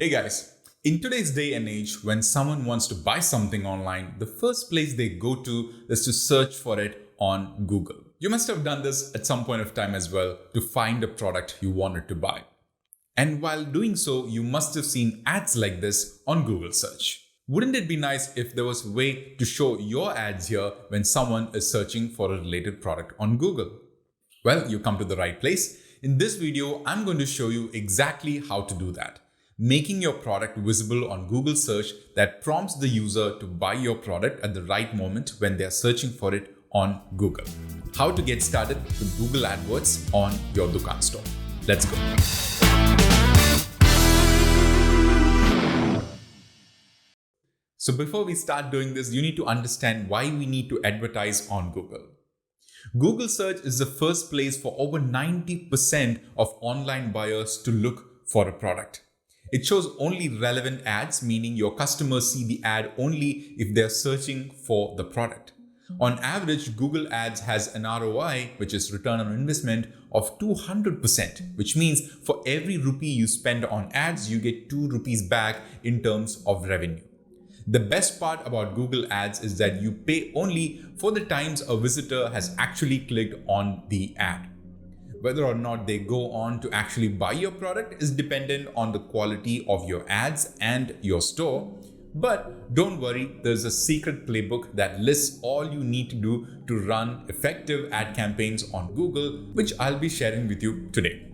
Hey guys, in today's day and age, when someone wants to buy something online, the first place they go to is to search for it on Google. You must have done this at some point of time as well to find a product you wanted to buy. And while doing so, you must have seen ads like this on Google search. Wouldn't it be nice if there was a way to show your ads here when someone is searching for a related product on Google? Well, you come to the right place. In this video, I'm going to show you exactly how to do that, making your product visible on Google search that prompts the user to buy your product at the right moment when they're searching for it on Google. How to get started with Google AdWords on your Dukaan store. Let's go. So before we start doing this, you need to understand why we need to advertise on Google. Google search is the first place for over 90% of online buyers to look for a product. It shows only relevant ads, meaning your customers see the ad only if they're searching for the product. On average, Google Ads has an ROI, which is return on investment, of 200%, which means for every rupee you spend on ads, you get 2 rupees back in terms of revenue. The best part about Google Ads is that you pay only for the times a visitor has actually clicked on the ad. Whether or not they go on to actually buy your product is dependent on the quality of your ads and your store. But don't worry, there's a secret playbook that lists all you need to do to run effective ad campaigns on Google, which I'll be sharing with you today.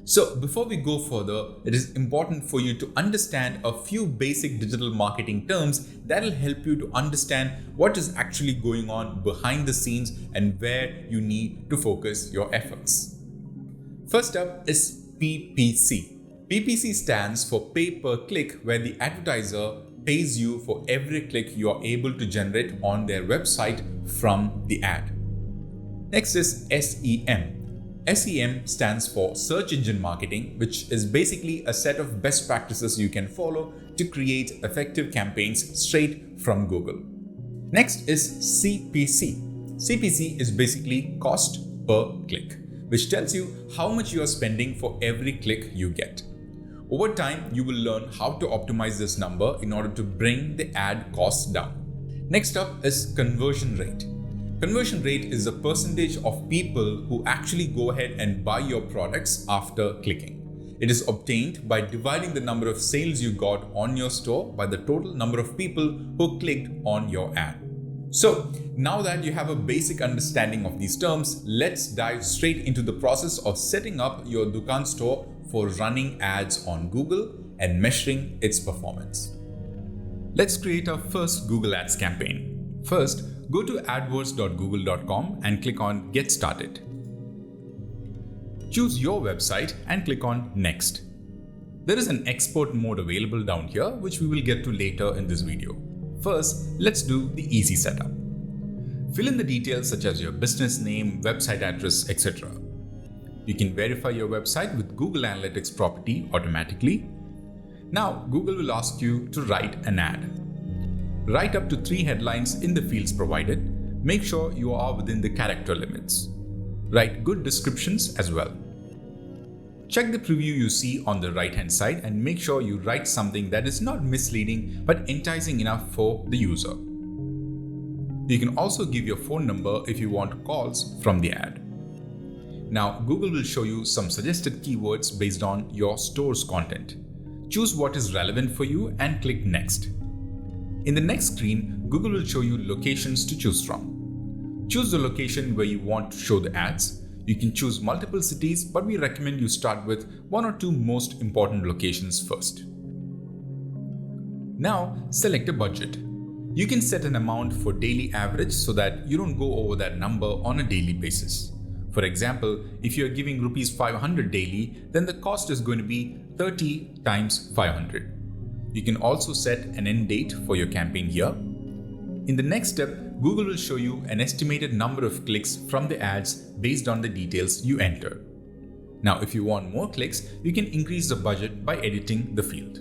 So before we go further, it is important for you to understand a few basic digital marketing terms that will help you to understand what is actually going on behind the scenes and where you need to focus your efforts. First up is PPC. PPC stands for pay per click, where the advertiser pays you for every click you are able to generate on their website from the ad. Next is SEM. SEM stands for Search Engine Marketing, which is basically a set of best practices you can follow to create effective campaigns straight from Google. Next is CPC. CPC is basically cost per click, which tells you how much you are spending for every click you get. Over time, you will learn how to optimize this number in order to bring the ad costs down. Next up is conversion rate. Conversion rate is the percentage of people who actually go ahead and buy your products after clicking. It is obtained by dividing the number of sales you got on your store by the total number of people who clicked on your ad. So now that you have a basic understanding of these terms, let's dive straight into the process of setting up your Dukaan store for running ads on Google and measuring its performance. Let's create our first Google Ads campaign. First, go to adwords.google.com and click on Get Started. Choose your website and click on Next. There is an export mode available down here, which we will get to later in this video. First, let's do the easy setup. Fill in the details such as your business name, website address, etc. You can verify your website with Google Analytics property automatically. Now, Google will ask you to write an ad. Write up to 3 headlines in the fields provided. Make sure you are within the character limits. Write good descriptions as well. Check the preview you see on the right-hand side and make sure you write something that is not misleading but enticing enough for the user. You can also give your phone number if you want calls from the ad. Now, Google will show you some suggested keywords based on your store's content. Choose what is relevant for you and click Next. In the next screen, Google will show you locations to choose from. Choose the location where you want to show the ads. You can choose multiple cities, but we recommend you start with 1 or 2 most important locations first. Now, select a budget. You can set an amount for daily average so that you don't go over that number on a daily basis. For example, if you're giving rupees 500 daily, then the cost is going to be 30 times 500. You can also set an end date for your campaign here. In the next step, Google will show you an estimated number of clicks from the ads based on the details you enter. Now, if you want more clicks, you can increase the budget by editing the field.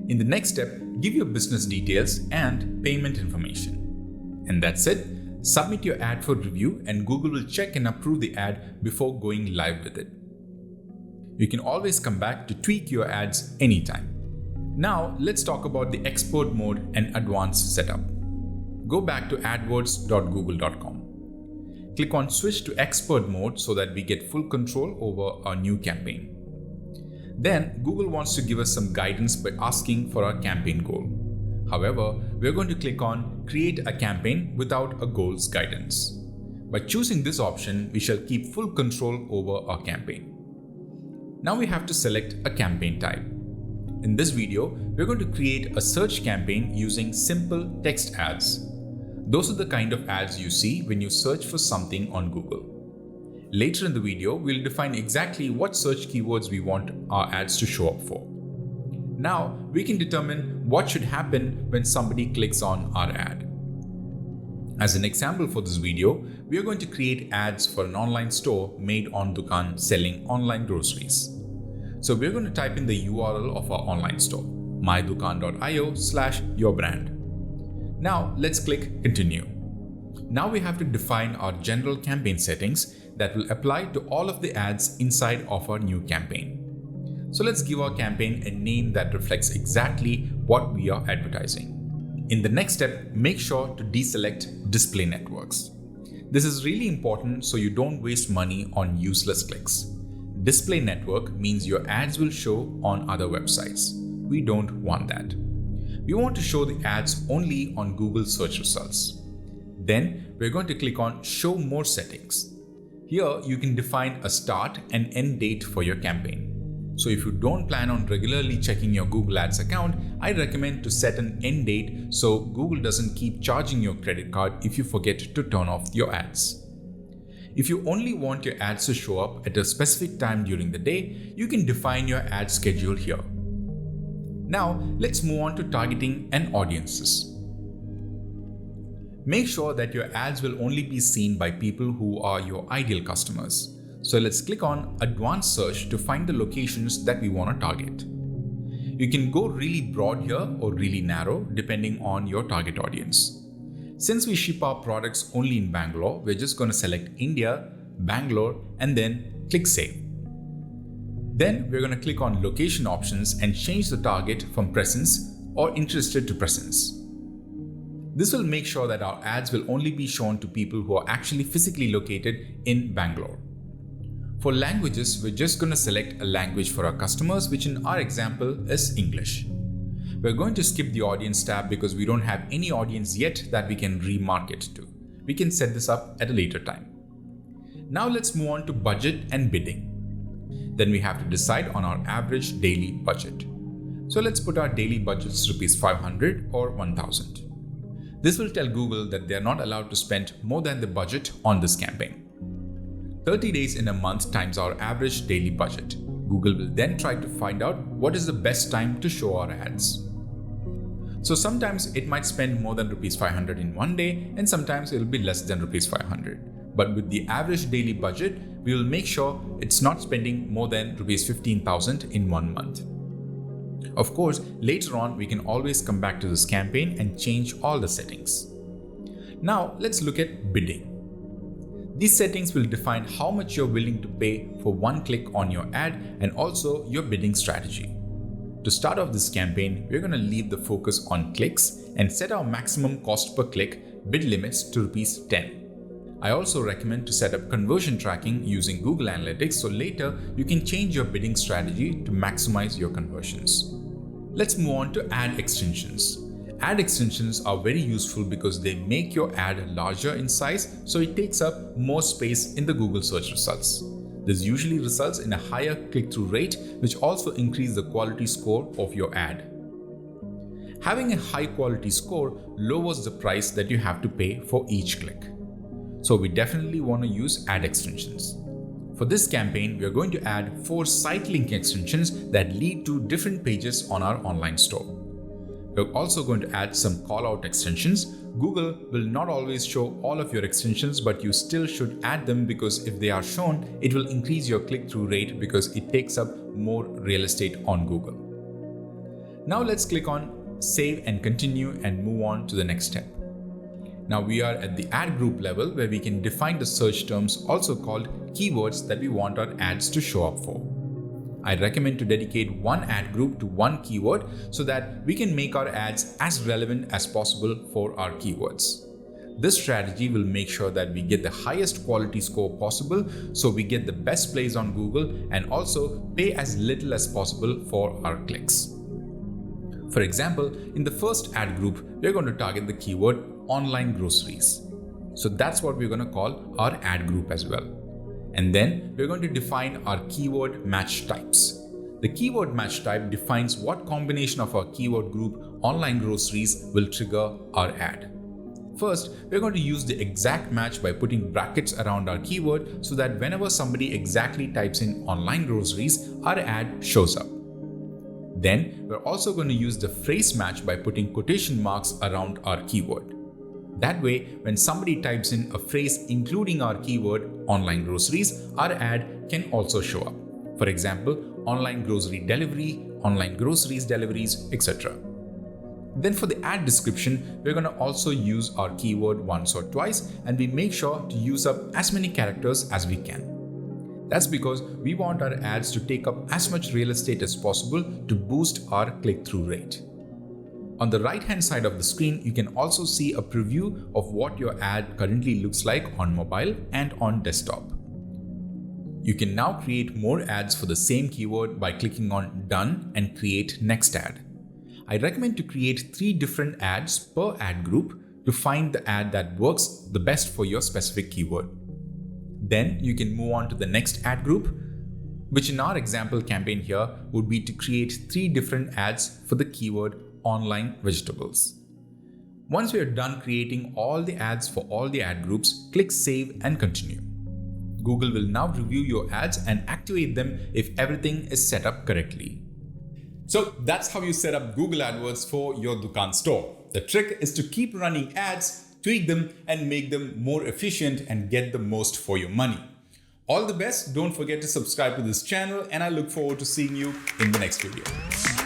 In the next step, give your business details and payment information. And that's it. Submit your ad for review and Google will check and approve the ad before going live with it. You can always come back to tweak your ads anytime. Now let's talk about the expert mode and advanced setup. Go back to adwords.google.com. Click on switch to expert mode so that we get full control over our new campaign. Then Google wants to give us some guidance by asking for our campaign goal. However, we're going to click on create a campaign without a goals guidance. By choosing this option, we shall keep full control over our campaign. Now we have to select a campaign type. In this video, we're going to create a search campaign using simple text ads. Those are the kind of ads you see when you search for something on Google. Later in the video, we'll define exactly what search keywords we want our ads to show up for. Now, we can determine what should happen when somebody clicks on our ad. As an example for this video, we are going to create ads for an online store made on Dukaan selling online groceries. So we're going to type in the URL of our online store, mydukaan.io/yourbrand. Now let's click continue. Now we have to define our general campaign settings that will apply to all of the ads inside of our new campaign. So let's give our campaign a name that reflects exactly what we are advertising. In the next step, make sure to deselect display networks. This is really important so you don't waste money on useless clicks. Display network means your ads will show on other websites. We don't want that. We want to show the ads only on Google search results. Then we're going to click on Show More settings. Here you can define a start and end date for your campaign. So if you don't plan on regularly checking your Google Ads account, I recommend to set an end date so Google doesn't keep charging your credit card if you forget to turn off your ads. If you only want your ads to show up at a specific time during the day, you can define your ad schedule here. Now let's move on to targeting and audiences. Make sure that your ads will only be seen by people who are your ideal customers. So let's click on Advanced Search to find the locations that we want to target. You can go really broad here or really narrow depending on your target audience. Since we ship our products only in Bangalore, we're just going to select India, Bangalore, and then click Save. Then we're going to click on Location options and change the target from Presence or Interested to Presence. This will make sure that our ads will only be shown to people who are actually physically located in Bangalore. For languages, we're just going to select a language for our customers, which in our example is English. We're going to skip the audience tab because we don't have any audience yet that we can remarket to. We can set this up at a later time. Now let's move on to budget and bidding. Then we have to decide on our average daily budget. So let's put our daily budgets ₹500 or 1,000. This will tell Google that they are not allowed to spend more than the budget on this campaign. 30 days in a month times our average daily budget. Google will then try to find out what is the best time to show our ads. So sometimes it might spend more than ₹500 in one day and sometimes it will be less than ₹500. But with the average daily budget, we will make sure it's not spending more than ₹15,000 in 1 month. Of course, later on we can always come back to this campaign and change all the settings. Now let's look at bidding. These settings will define how much you're willing to pay for one click on your ad and also your bidding strategy. To start off this campaign, we're going to leave the focus on clicks and set our maximum cost per click bid limits to ₹10. I also recommend to set up conversion tracking using Google Analytics so later you can change your bidding strategy to maximize your conversions. Let's move on to ad extensions. Ad extensions are very useful because they make your ad larger in size, so it takes up more space in the Google search results. This usually results in a higher click-through rate, which also increases the quality score of your ad. Having a high quality score lowers the price that you have to pay for each click. So we definitely want to use ad extensions. For this campaign, we are going to add 4 site link extensions that lead to different pages on our online store. We're also going to add some callout extensions. Google will not always show all of your extensions, but you still should add them because if they are shown, it will increase your click-through rate because it takes up more real estate on Google. Now let's click on Save and Continue and move on to the next step. Now we are at the ad group level where we can define the search terms, also called keywords, that we want our ads to show up for. I recommend to dedicate one ad group to one keyword so that we can make our ads as relevant as possible for our keywords. This strategy will make sure that we get the highest quality score possible, so we get the best plays on Google and also pay as little as possible for our clicks. For example, in the first ad group, we're going to target the keyword online groceries. So that's what we're going to call our ad group as well. And then we're going to define our keyword match types. The keyword match type defines what combination of our keyword group online groceries will trigger our ad. First, we're going to use the exact match by putting brackets around our keyword so that whenever somebody exactly types in online groceries, our ad shows up. Then, we're also going to use the phrase match by putting quotation marks around our keyword. That way, when somebody types in a phrase including our keyword online groceries, our ad can also show up. For example, online grocery delivery, online groceries deliveries, etc. Then for the ad description, we're going to also use our keyword once or twice, and we make sure to use up as many characters as we can. That's because we want our ads to take up as much real estate as possible to boost our click-through rate. On the right-hand side of the screen, you can also see a preview of what your ad currently looks like on mobile and on desktop. You can now create more ads for the same keyword by clicking on Done and Create Next Ad. I recommend to create 3 different ads per ad group to find the ad that works the best for your specific keyword. Then you can move on to the next ad group, which in our example campaign here would be to create 3 different ads for the keyword online vegetables. Once we are done creating all the ads for all the ad groups, click Save and Continue. Google will now review your ads and activate them if everything is set up correctly. So that's how you set up Google AdWords for your Dukaan store. The trick is to keep running ads, tweak them, and make them more efficient and get the most for your money. All the best. Don't forget to subscribe to this channel, and I look forward to seeing you in the next video.